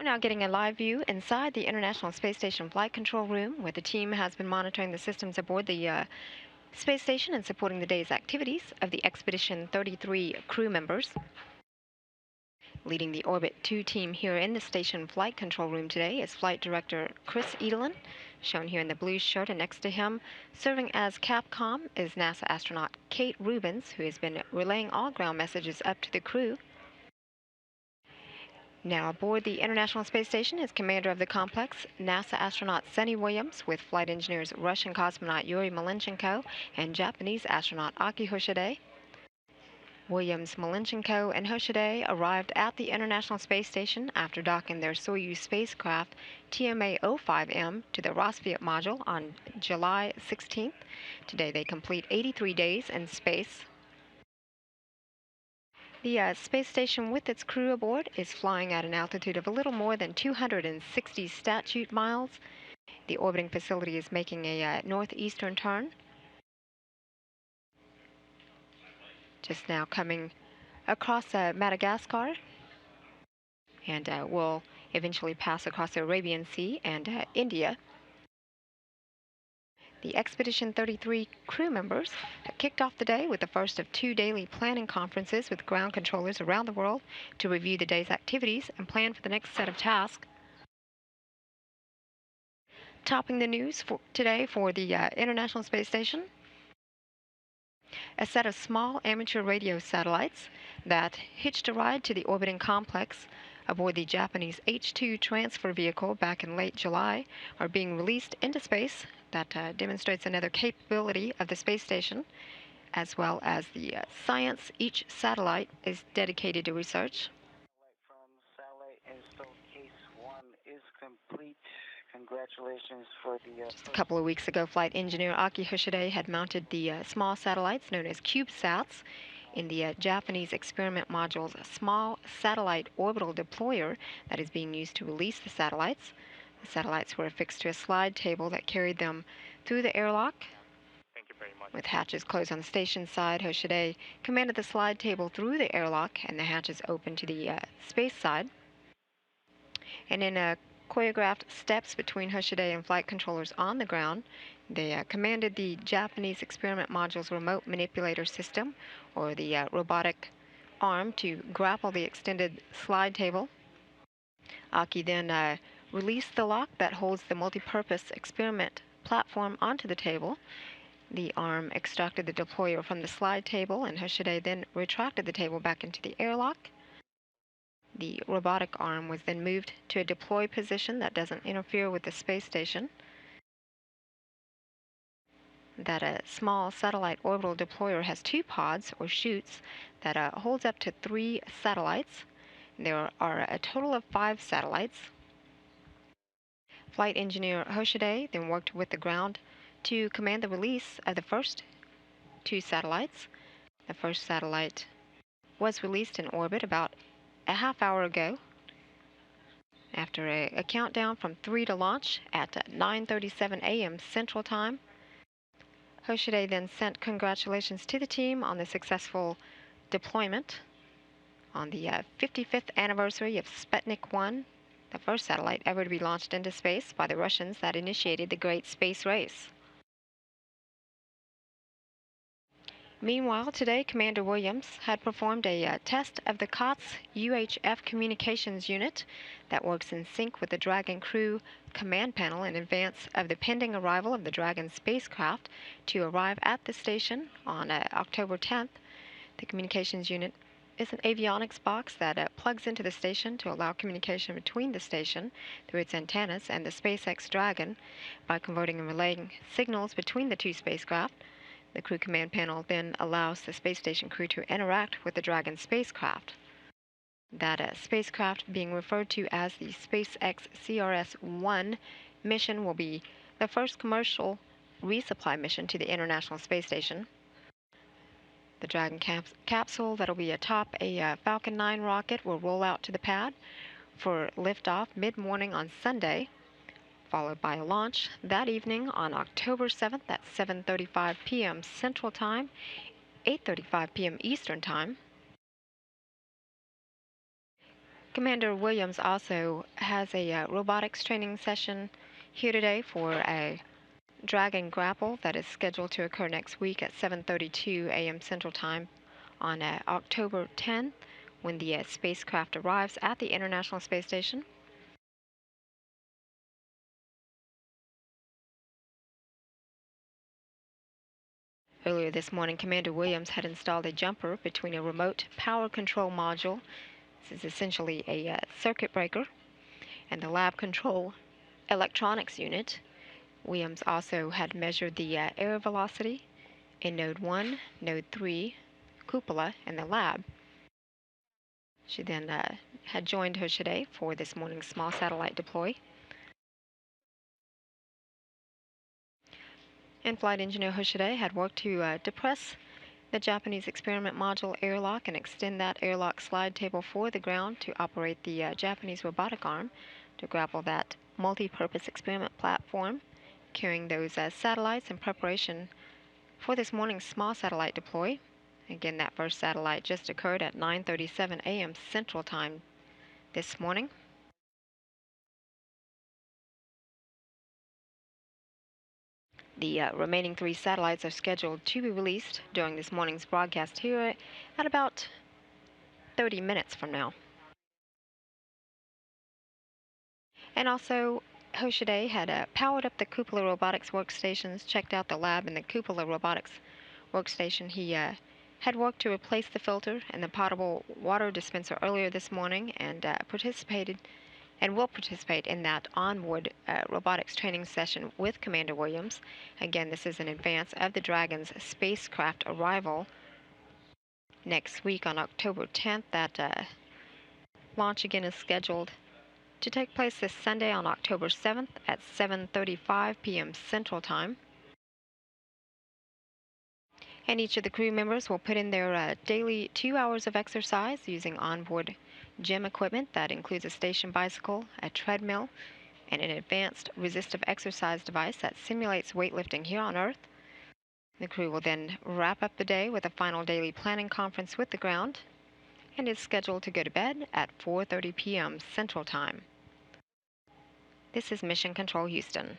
We're now getting a live view inside the International Space Station Flight Control Room, where the team has been monitoring the systems aboard the space station and supporting the day's activities of the Expedition 33 crew members. Leading the Orbit 2 team here in the station flight control room today is Flight Director Chris Edelin, shown here in the blue shirt, and next to him, serving as Capcom, is NASA astronaut Kate Rubins, who has been relaying all ground messages up to the crew. Now aboard the International Space Station is commander of the complex, NASA astronaut Sunny Williams, with flight engineers Russian cosmonaut Yuri Malenchenko and Japanese astronaut Aki Hoshide. Williams, Malenchenko, and Hoshide arrived at the International Space Station after docking their Soyuz spacecraft TMA-05M to the Rossviet module on July 16th. Today they complete 83 days in space. The space station with its crew aboard is flying at an altitude of a little more than 260 statute miles. The orbiting facility is making a northeastern turn. Just now coming across Madagascar, and will eventually pass across the Arabian Sea and India. The Expedition 33 crew members kicked off the day with the first of 2 daily planning conferences with ground controllers around the world to review the day's activities and plan for the next set of tasks. Topping the news today for the International Space Station, a set of small amateur radio satellites that hitched a ride to the orbiting complex aboard the Japanese H-2 transfer vehicle back in late July are being released into space. That demonstrates another capability of the space station, as well as the science. Each satellite is dedicated to research. From satellite install case 1 is complete. Congratulations for the... Just a couple of weeks ago, flight engineer Aki Hoshide had mounted the small satellites known as CubeSats in the Japanese experiment module's small satellite orbital deployer that is being used to release the satellites. The satellites were affixed to a slide table that carried them through the airlock. Thank you very much. With hatches closed on the station side, Hoshide commanded the slide table through the airlock and the hatches open to the space side. And in choreographed steps between Hoshide and flight controllers on the ground, they commanded the Japanese experiment module's remote manipulator system, or the robotic arm, to grapple the extended slide table. Aki then released the lock that holds the multi-purpose experiment platform onto the table. The arm extracted the deployer from the slide table, and Hoshide then retracted the table back into the airlock. The robotic arm was then moved to a deploy position that doesn't interfere with the space station. That small satellite orbital deployer has 2 pods, or chutes, that holds up to 3 satellites. There are a total of 5 satellites. Flight engineer Hoshide then worked with the ground to command the release of the first 2 satellites. The first satellite was released in orbit about a half hour ago, after a countdown from 3 to launch at 9:37 a.m. Central Time. Hoshide then sent congratulations to the team on the successful deployment on the 55th anniversary of Sputnik 1, the first satellite ever to be launched into space by the Russians that initiated the Great Space Race. Meanwhile, today, Commander Williams had performed a test of the COTS UHF communications unit that works in sync with the Dragon crew command panel in advance of the pending arrival of the Dragon spacecraft to arrive at the station on October 10th. The communications unit is an avionics box that plugs into the station to allow communication between the station through its antennas and the SpaceX Dragon by converting and relaying signals between the 2 spacecraft. The crew command panel then allows the space station crew to interact with the Dragon spacecraft. That spacecraft, being referred to as the SpaceX CRS-1 mission, will be the first commercial resupply mission to the International Space Station. The Dragon capsule that'll be atop a Falcon 9 rocket will roll out to the pad for liftoff mid-morning on Sunday, followed by a launch that evening on October 7th at 7:35 p.m. Central Time, 8:35 p.m. Eastern Time. Commander Williams also has a robotics training session here today for a drag and grapple that is scheduled to occur next week at 7:32 a.m. Central Time on October 10th when the spacecraft arrives at the International Space Station. Earlier this morning, Commander Williams had installed a jumper between a remote power control module, this is essentially a circuit breaker, and the lab control electronics unit. Williams also had measured the air velocity in Node 1, Node 3, cupola, and the lab. She then had joined Hoshide for this morning's small satellite deploy. In-flight engineer Hoshide had worked to depress the Japanese experiment module airlock and extend that airlock slide table for the ground to operate the Japanese robotic arm to grapple that multi-purpose experiment platform, carrying those satellites in preparation for this morning's small satellite deploy. Again, that first satellite just occurred at 9:37 a.m. Central Time this morning. The remaining 3 satellites are scheduled to be released during this morning's broadcast here at about 30 minutes from now. And also, Hoshide had powered up the Cupola Robotics workstations, checked out the lab in the Cupola Robotics workstation. He had worked to replace the filter and the potable water dispenser earlier this morning and participated and will participate in that onboard robotics training session with Commander Williams. Again, this is in advance of the Dragon's spacecraft arrival next week on October 10th. That launch again is scheduled to take place this Sunday on October 7th at 7:35 p.m. Central Time. And each of the crew members will put in their daily 2 hours of exercise using onboard gym equipment that includes a station bicycle, a treadmill, and an advanced resistive exercise device that simulates weightlifting here on Earth. The crew will then wrap up the day with a final daily planning conference with the ground and is scheduled to go to bed at 4:30 p.m. Central Time. This is Mission Control Houston.